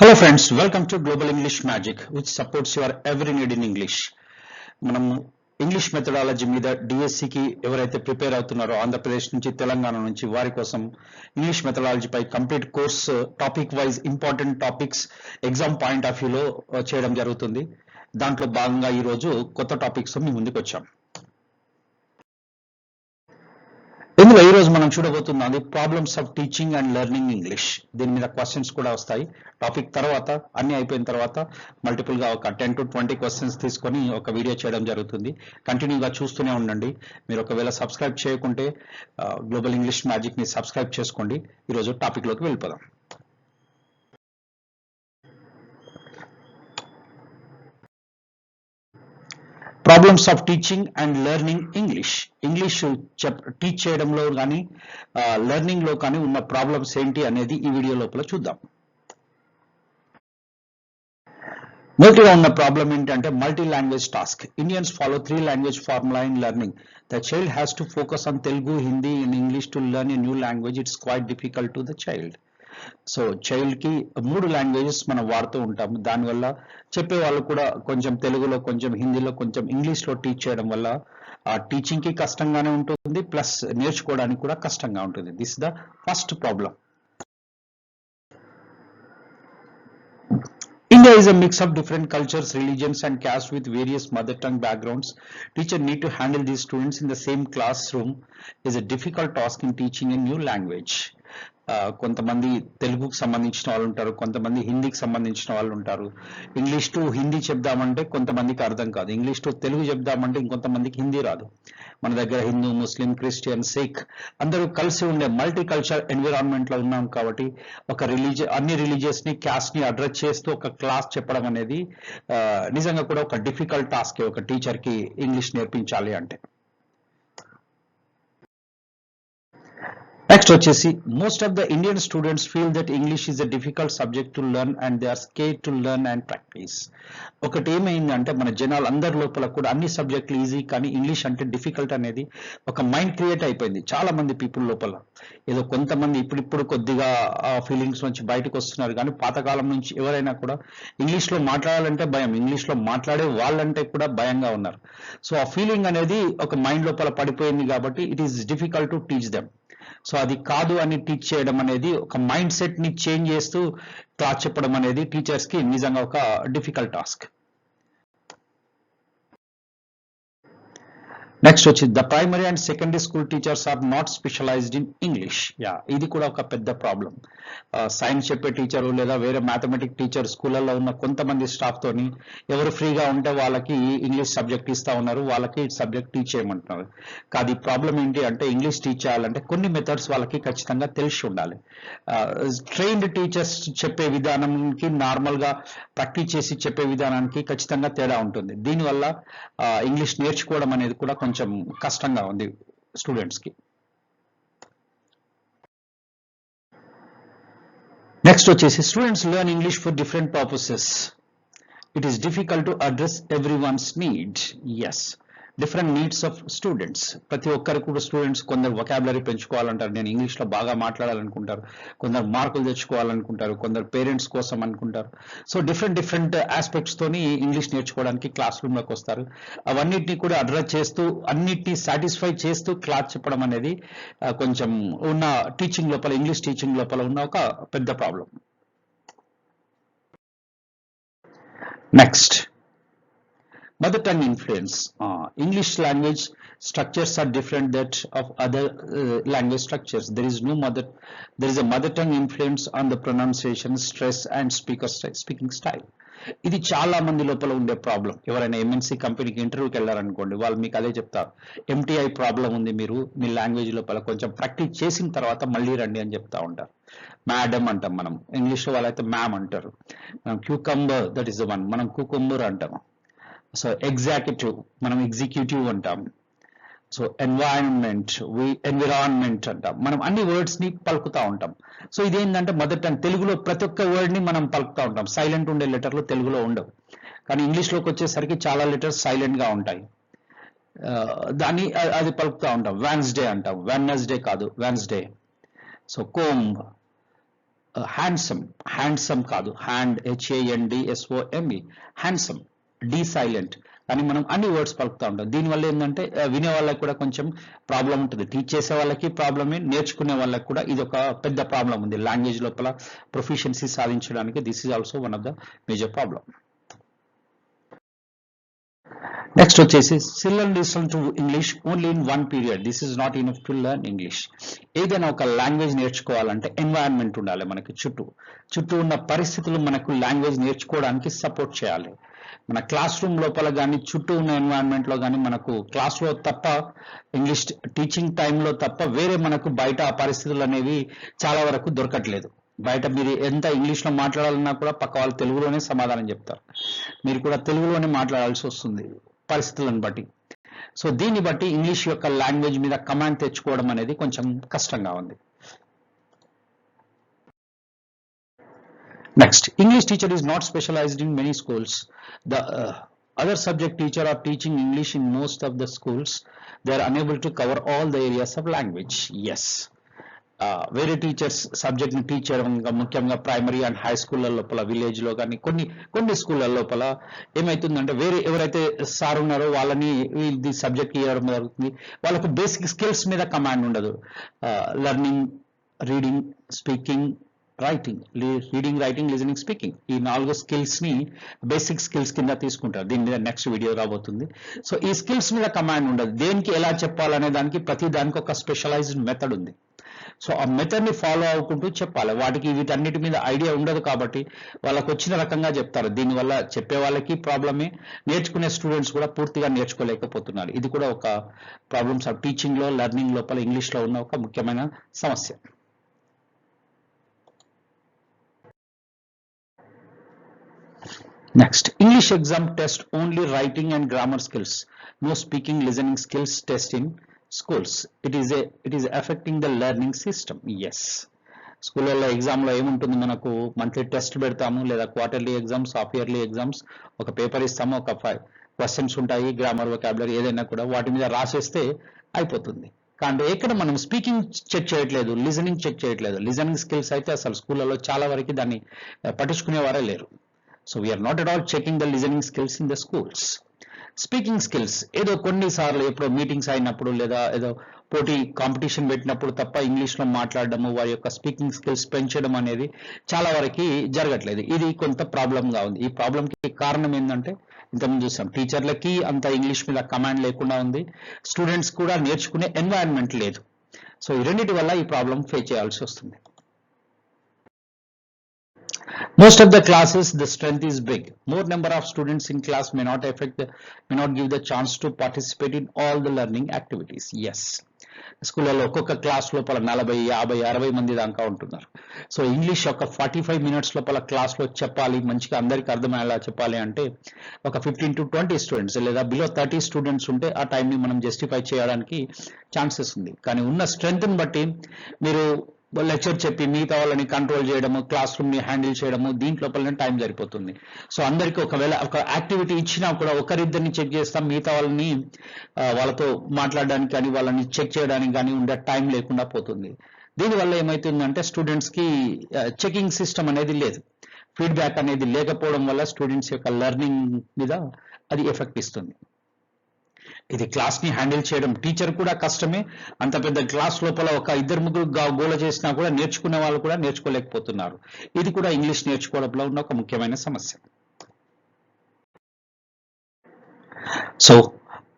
Hello friends, welcome to Global English Magic, which supports your every need in English. మనం English methodology మీద డిఎస్సికి ఎవరైతే prepare అవుతున్నారో ఆంధ్రప్రదేశ్ నుంచి తెలంగాణ నుంచి వారి కోసం ఇంగ్లీష్ మెథడాలజీపై complete course topic wise important topics exam point of వ్యూలో చేయడం జరుగుతుంది. దాంట్లో భాగంగా ఈరోజు కొత్త టాపిక్స్ మీ ముందుకు వచ్చాం. ఇందులో ఈ రోజు మనం చూడబోతున్నది problems of teaching and learning English. దీని మీద క్వశ్చన్స్ కూడా వస్తాయి. టాపిక్ తర్వాత అన్ని అయిపోయిన తర్వాత మల్టిపుల్ గా ఒక 10 to 20 క్వశ్చన్స్ తీసుకొని ఒక వీడియో చేయడం జరుగుతుంది. కంటిన్యూగా చూస్తూనే ఉండండి. మీరు ఒకవేళ సబ్స్క్రైబ్ చేయకుంటే గ్లోబల్ ఇంగ్లీష్ మ్యాజిక్ ని సబ్స్క్రైబ్ చేసుకోండి. ఈరోజు టాపిక్ లోకి వెళ్ళిపోదాం. Problems of teaching and learning English. English teach చేయడంలో కానీ లెర్నింగ్ లో కానీ ఉన్న ప్రాబ్లమ్స్ ఏంటి అనేది ఈ వీడియో లోపల చూద్దాం. మొదటిగా ఉన్న ప్రాబ్లం ఏంటంటే multi language task. Indians follow 3 language formula in learning. The child has to focus on Telugu, Hindi and English to learn a new language. It's quite difficult to the child. So child కి 3 languages మనం వాడుతూ ఉంటాము. దానివల్ల చెప్పే వాళ్ళు కూడా కొంచెం తెలుగులో కొంచెం హిందీలో కొంచెం ఇంగ్లీష్ లో టీచ్ చేయడం వల్ల ఆ టీచింగ్ కి కష్టంగానే ఉంటుంది, ప్లస్ నేర్చుకోవడానికి కూడా కష్టంగా ఉంటుంది. This the first problem. India is a mix of different cultures, religions and castes with various mother tongue backgrounds. Teacher need to handle these students in the same classroom is a difficult task in teaching a new language. కొంతమంది తెలుగుకి సంబంధించిన వాళ్ళు ఉంటారు, కొంతమంది హిందీకి సంబంధించిన వాళ్ళు ఉంటారు. English to Hindi చెప్దామంటే కొంతమందికి అర్థం కాదు, ఇంగ్లీష్ టు తెలుగు చెప్దామంటే ఇంకొంతమందికి హిందీ రాదు. మన దగ్గర హిందూ, ముస్లిం, క్రిస్టియన్, సిక్ అందరూ కలిసి ఉండే మల్టీ కల్చర్ ఎన్విరాన్మెంట్ లో ఉన్నాం కాబట్టి ఒక అన్ని రిలీజియస్ ని క్యాస్ట్ ని అడ్రస్ చేస్తూ ఒక క్లాస్ చెప్పడం అనేది నిజంగా కూడా ఒక డిఫికల్ట్ టాస్క్ ఒక టీచర్ కి ఇంగ్లీష్ నేర్పించాలి అంటే. నెక్స్ట్ వచ్చేసి most of the Indian students feel that English is a difficult subject to learn and they are scared to learn and practice. ఒకటి ఏమైందంటే మన జనాలు అందరి లోపల కూడా అన్ని సబ్జెక్టులు ఈజీ, కానీ ఇంగ్లీష్ అంటే డిఫికల్ట్ అనేది ఒక మైండ్ క్రియేట్ అయిపోయింది చాలా మంది పీపుల్ లోపల. ఏదో కొంతమంది ఇప్పుడిప్పుడు కొద్దిగా ఫీలింగ్స్ నుంచి బయటకు వస్తున్నారు, కానీ పాతకాలం నుంచి ఎవరైనా కూడా ఇంగ్లీష్ లో మాట్లాడాలంటే భయం, ఇంగ్లీష్ లో మాట్లాడే వాళ్ళంటే కూడా భయంగా ఉన్నారు. సో ఆ ఫీలింగ్ అనేది ఒక మైండ్ లోపల పడిపోయింది కాబట్టి it is difficult to teach them. So అది కాదు అని టీచ్ చేయడం అనేది ఒక మైండ్ సెట్ ని చేంజ్ చేస్తూ క్లాస్ చెప్పడం అనేది టీచర్స్ కి నిజంగా ఒక డిఫికల్ట్ టాస్క్. నెక్స్ట్ వచ్చి the primary and secondary school teachers are not specialised in English. ఇది కూడా ఒక పెద్ద ప్రాబ్లం. సైన్స్ చెప్పే టీచరు లేదా వేరే మ్యాథమెటిక్ టీచర్ స్కూళ్ళల్లో ఉన్న కొంతమంది స్టాఫ్ తోని ఎవరు ఫ్రీగా ఉంటే వాళ్ళకి ఇంగ్లీష్ సబ్జెక్ట్ ఇస్తా ఉన్నారు, వాళ్ళకి సబ్జెక్ట్ టీచ్ చేయమంటున్నారు. కాదు ప్రాబ్లం ఏంటి అంటే ఇంగ్లీష్ టీచ్ చేయాలంటే కొన్ని మెథడ్స్ వాళ్ళకి ఖచ్చితంగా తెలిసి ఉండాలి. ట్రైన్డ్ టీచర్స్ చెప్పే విధానానికి నార్మల్ గా ప్రాక్టీస్ చేసి చెప్పే విధానానికి ఖచ్చితంగా తేడా ఉంటుంది. దీనివల్ల ఇంగ్లీష్ నేర్చుకోవడం అనేది కూడా కొంచెం కష్టంగా ఉంది స్టూడెంట్స్ కి. నెక్స్ట్ వచ్చేసి students learn English for different purposes. It is difficult to address every one's need. Yes, different needs of students. ప్రతి ఒక్కరు కూడా స్టూడెంట్స్ కొందరు వొకాబులరీ పెంచుకోవాలంటారు, నేను ఇంగ్లీష్ లో బాగా మాట్లాడాలనుకుంటారు, కొందరు మార్కులు తెచ్చుకోవాలనుకుంటారు, కొందరు పేరెంట్స్ కోసం అనుకుంటారు. సో డిఫరెంట్ ఆస్పెక్ట్స్ తోని ఇంగ్లీష్ నేర్చుకోవడానికి క్లాస్ రూమ్ లోకి వస్తారు. అవన్నిటిని కూడా అడ్రస్ చేస్తూ అన్నిటినీ సాటిస్ఫై చేస్తూ క్లాస్ చెప్పడం అనేది కొంచెం ఉన్న టీచింగ్ లోపల, ఇంగ్లీష్ టీచింగ్ లోపల ఉన్న ఒక పెద్ద problem. Next mother tongue influence. English language structures are different that of other language structures. There is a mother tongue influence on the pronunciation, stress and speaking style. ఇది చాలా మంది లోపల ఉండే ప్రాబ్లం. ఎవరైనా ఎంఎన్సీ కంపెనీకి ఇంటర్వ్యూకి వెళ్ళారనుకోండి, వాళ్ళు మీకు అదే చెప్తారు, ఎంటీఐ ప్రాబ్లం ఉంది, మీరు మీ లాంగ్వేజ్ లోపల కొంచెం ప్రాక్టీస్ చేసిన తర్వాత మళ్ళీ రండి అని చెప్తా ఉంటారు. మేడం అంటాం మనం ఇంగ్లీష్ లో, వాళ్ళైతే మ్యామ్ అంటారు. Cucumber that is the one, మనం కుకుంబర్ అంటాము. సో ఎగ్జాక్యూటివ్ మనం ఎగ్జిక్యూటివ్ అంటాం. సో ఎన్విరాన్మెంట్ అంటాం. మనం అన్ని వర్డ్స్ ని పలుకుతా ఉంటాం. సో ఇదేంటంటే మదర్ టంగ్. తెలుగులో ప్రతి ఒక్క వర్డ్ ని మనం పలుకుతా ఉంటాం. సైలెంట్ ఉండే లెటర్లు తెలుగులో ఉండవు, కానీ ఇంగ్లీష్ లోకి వచ్చేసరికి చాలా లెటర్స్ సైలెంట్ గా ఉంటాయి. దాన్ని అది పలుకుతా ఉంటాం. వెన్స్డే అంటాం, వెన్నస్డే కాదు వెన్స్డే. సో కోంబ్, హ్యాండ్సమ్ కాదు, hand HANDSOME, handsome, D silent. కానీ మనం అన్ని వర్డ్స్ పలుకుతూ ఉంటాం. దీనివల్ల ఏంటంటే వినే వాళ్ళకి కూడా కొంచెం ప్రాబ్లం ఉంటుంది. టీచ్ చేసే వాళ్ళకి ప్రాబ్లమే, నేర్చుకునే వాళ్ళకి కూడా ఇది ఒక పెద్ద ప్రాబ్లం ఉంది. లాంగ్వేజ్ లోపల ప్రొఫిషియన్సీ సాధించడానికి this is also one of the major problem. Next వచ్చేసి children listen to English only in one period. This is not enough to learn English. ఏదైనా ఒక లాంగ్వేజ్ నేర్చుకోవాలంటే ఎన్వైరన్మెంట్ ఉండాలి మనకి, చుట్టూ ఉన్న పరిస్థితులు మనకు లాంగ్వేజ్ నేర్చుకోవడానికి సపోర్ట్ చేయాలి. మన క్లాస్ రూమ్ లోపల కానీ చుట్టూ ఉన్న ఎన్వైరన్మెంట్ లో కానీ మనకు క్లాస్లో తప్ప, ఇంగ్లీష్ టీచింగ్ టైంలో తప్ప వేరే మనకు బయట ఆ పరిస్థితులు అనేవి చాలా వరకు దొరకట్లేదు. బయట మీరు ఎంత ఇంగ్లీష్లో మాట్లాడాలన్నా కూడా పక్క వాళ్ళు తెలుగులోనే సమాధానం చెప్తారు. మీరు కూడా తెలుగులోనే మాట్లాడాల్సి వస్తుంది పరిస్థితులను బట్టి. సో దీన్ని బట్టి ఇంగ్లీష్ యొక్క లాంగ్వేజ్ మీద కమాండ్ తెచ్చుకోవడం అనేది కొంచెం కష్టంగా ఉంది. Next, English teacher is not specialised in many schools. The other subject teacher are teaching English in most of the schools. They are unable to cover all the areas of language. Yes. వేరే teachers subject ని teach చేయడం, ముఖ్యంగా primary and high స్కూళ్ళ లోపల, village లో కానీ కొన్ని స్కూళ్ళ లోపల ఏమైతుందంటే వేరే ఎవరైతే సార్ ఉన్నారో వాళ్ళని ఇది సబ్జెక్ట్ ఇవ్వడం జరుగుతుంది. వాళ్ళకు బేసిక్ స్కిల్స్ మీద కమాండ్ ఉండదు. Learning, reading, speaking, writing, listening, speaking, ఈ 4 స్కిల్స్ ని బేసిక్ స్కిల్స్ కింద తీసుకుంటారు. దీని మీద నెక్స్ట్ వీడియో రాబోతుంది. సో ఈ స్కిల్స్ మీద కమాండ్ ఉండదు. దేనికి ఎలా చెప్పాలనే దానికి ప్రతి దానికి ఒక స్పెషలైజ్డ్ మెథడ్ ఉంది. సో ఆ మెథడ్ ని ఫాలో అవ్వకుంటూ చెప్పాలి. వాటికి వీటన్నిటి మీద ఐడియా ఉండదు కాబట్టి వాళ్ళకు వచ్చిన రకంగా చెప్తారు. దీనివల్ల చెప్పే వాళ్ళకి ప్రాబ్లమే, నేర్చుకునే స్టూడెంట్స్ కూడా పూర్తిగా నేర్చుకోలేకపోతున్నారు. ఇది కూడా ఒక ప్రాబ్లమ్స్ ఆఫ్ టీచింగ్ లో, లెర్నింగ్ లోపల ఇంగ్లీష్ లో ఉన్న ఒక ముఖ్యమైన సమస్య. Next, English exam test only writing and grammar skills. No speaking, listening skills test in schools. It is affecting the learning system. Yes. స్కూళ్ళల్లో ఎగ్జామ్లో ఏముంటుంది, మనకు మంత్లీ టెస్ట్ పెడతాము, లేదా quarterly exams, half yearly exams, ఒక పేపర్ ఇస్తాము, ఒక 5 questions ఉంటాయి, గ్రామర్, వొకాబులరీ ఏదైనా కూడా వాటి మీద రాసేస్తే అయిపోతుంది. కానీ ఎక్కడ మనం స్పీకింగ్ చెక్ చేయట్లేదు, లిజనింగ్ చెక్ చేయట్లేదు. లిజనింగ్ స్కిల్స్ అయితే అసలు స్కూళ్ళలో చాలా వరకు దాన్ని పట్టించుకునేవారే లేరు. So we are not at all checking the listening skills in the schools. Speaking skills ఏదో కొన్నిసార్లు ఎప్పుడో మీటింగ్స్ అయినప్పుడు లేదా ఏదో పోటీ కాంపిటీషన్ పెట్టినప్పుడు తప్ప ఇంగ్లీష్ లో మాట్లాడడము, వారి యొక్క స్పీకింగ్ స్కిల్స్ పెంచడం అనేది చాలా వరకు జరగట్లేదు. ఇది కొంత ప్రాబ్లం గా ఉంది. ఈ ప్రాబ్లం కి కారణం ఏంటంటే ఇంతకుముందు చూసాం, టీచర్లకి అంత ఇంగ్లీష్ మీద కమాండ్ లేకుండా ఉంది, స్టూడెంట్స్ కూడా నేర్చుకునే ఎన్వైరన్మెంట్ లేదు. సో ఈ రెండింటి వల్ల ఈ ప్రాబ్లం ఫేస్ చేయాల్సి వస్తుంది. Most of the classes, the strength is big. More number of students in class may not give the chance to participate in all the learning activities. Yes. స్కూళ్ళలో ఒక్కొక్క class లోపల 40, 50, 60 మంది దాకా ఉంటున్నారు. సో ఇంగ్లీష్ ఒక 45 minutes లోపల class లో చెప్పాలి, మంచిగా అందరికి అర్థమయ్యేలా చెప్పాలి అంటే ఒక 15 to 20 స్టూడెంట్స్ లేదా బిలో 30 స్టూడెంట్స్ ఉంటే ఆ టైంని మనం జస్టిఫై చేయడానికి ఛాన్సెస్ ఉంది. కానీ ఉన్న స్ట్రెంత్ ని బట్టి మీరు లెక్చర్ చెప్పి మిగతా వాళ్ళని కంట్రోల్ చేయడము, క్లాస్ రూమ్ ని హ్యాండిల్ చేయడము, దీంట్లోపలనే టైం సరిపోతుంది. సో అందరికి ఒకవేళ ఒక యాక్టివిటీ ఇచ్చినా కూడా ఒకరిద్దరిని చెక్ చేస్తాం, మిగతా వాళ్ళని వాళ్ళతో మాట్లాడడానికి కానీ వాళ్ళని చెక్ చేయడానికి కానీ ఉండే టైం లేకుండా పోతుంది. దీనివల్ల ఏమవుతుందంటే స్టూడెంట్స్ కి చెకింగ్ సిస్టమ్ అనేది లేదు, ఫీడ్బ్యాక్ అనేది లేకపోవడం వల్ల స్టూడెంట్స్ యొక్క లెర్నింగ్ మీద అది ఎఫెక్ట్ ఇస్తుంది. ఇది క్లాస్ ని హ్యాండిల్ చేయడం టీచర్ కూడా కష్టమే. అంత పెద్ద క్లాస్ లోపల ఒక 2-3 గోల చేసినా కూడా నేర్చుకునే వాళ్ళు కూడా నేర్చుకోలేకపోతున్నారు. ఇది కూడా ఇంగ్లీష్ నేర్చుకోవడంలో ఉన్న ఒక ముఖ్యమైన సమస్య. సో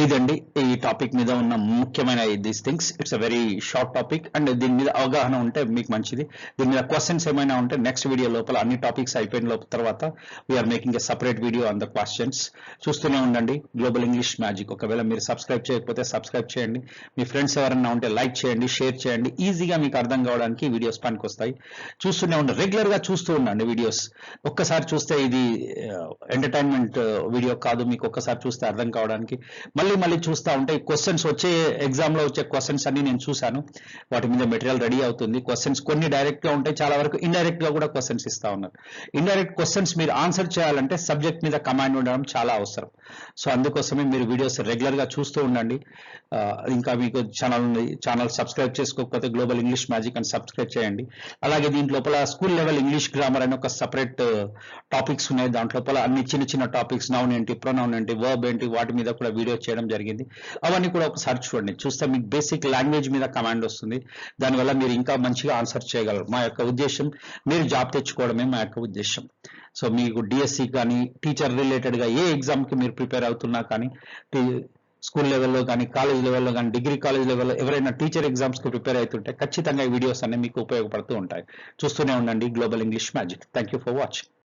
ఇదండి ఈ టాపిక్ మీద ఉన్న ముఖ్యమైన these things. It's a very short topic and దీని మీద అవగాహన ఉంటే మీకు మంచిది. దీని మీద క్వశ్చన్స్ ఏమైనా ఉంటే నెక్స్ట్ వీడియో లోపల అన్ని టాపిక్స్ అయిపోయిన తర్వాత we are making a separate video on the questions. చూస్తూనే ఉండండి గ్లోబల్ ఇంగ్లీష్ మ్యాజిక్. ఒకవేళ మీరు సబ్స్క్రైబ్ చేయకపోతే సబ్స్క్రైబ్ చేయండి, మీ ఫ్రెండ్స్ ఎవరైనా ఉంటే లైక్ చేయండి, షేర్ చేయండి. ఈజీగా మీకు అర్థం కావడానికి వీడియోస్ పనికి వస్తాయి. చూస్తూనే ఉండండి, రెగ్యులర్ గా చూస్తూ ఉండండి వీడియోస్. ఒక్కసారి చూస్తే ఇది ఎంటర్టైన్మెంట్ వీడియో కాదు, మీకు ఒక్కసారి చూస్తే అర్థం కావడానికి మళ్ళీ మళ్ళీ చూస్తూ ఉంటే క్వశ్చన్స్ వచ్చే ఎగ్జామ్ లో వచ్చే క్వశ్చన్స్ అన్ని నేను చూశాను. వాటి మీద మెటీరియల్ రెడీ అవుతుంది. క్వశ్చన్స్ కొన్ని డైరెక్ట్ గా ఉంటాయి, చాలా వరకు ఇండైరెక్ట్ గా కూడా క్వశ్చన్స్ ఇస్తా ఉన్నారు. ఇండైరెక్ట్ క్వశ్చన్స్ మీరు ఆన్సర్ చేయాలంటే సబ్జెక్ట్ మీద కమాండ్ ఉండడం చాలా అవసరం. సో అందుకోసమే మీరు వీడియోస్ రెగ్యులర్ గా చూస్తూ ఉండండి. ఇంకా మీకు ఛానల్ సబ్స్క్రైబ్ చేసుకోకపోతే గ్లోబల్ ఇంగ్లీష్ మ్యాజిక్ అని సబ్స్క్రైబ్ చేయండి. అలాగే దీంట్ లోపల స్కూల్ లెవెల్ ఇంగ్లీష్ గ్రామర్ అని ఒక సపరేట్ టాపిక్స్ ఉన్నాయి. దాంట్ లోపల అన్ని చిన్న చిన్న టాపిక్స్, నౌన్ ఏంటి, ప్రొనౌన్ ఏంటి, వర్బ్ ఏంటి, వాటి మీద కూడా వీడియో చేయడం జరిగింది. అవన్నీ కూడా ఒకసారి చూడండి. చూస్తే మీకు బేసిక్ లాంగ్వేజ్ మీద కమాండ్ వస్తుంది. దానివల్ల మీరు ఇంకా మంచిగా ఆన్సర్ చేయగలరు. మా యొక్క ఉద్దేశం మీరు జాబ్ తెచ్చుకోవడమే మా యొక్క ఉద్దేశం. సో మీకు డిఎస్సి కానీ టీచర్ రిలేటెడ్ గా ఏ ఎగ్జామ్ కి మీరు ప్రిపేర్ అవుతున్నా కానీ, స్కూల్ లెవెల్లో కానీ, కాలేజ్ లెవెల్లో కానీ, డిగ్రీ కాలేజ్ లెవెల్లో ఎవరైనా టీచర్ ఎగ్జామ్స్ కి ప్రిపేర్ అవుతుంటే ఖచ్చితంగా ఈ వీడియోస్ అన్ని మీకు ఉపయోగపడుతూ ఉంటాయి. చూస్తూనే ఉండండి global English magic. Thank you for watching.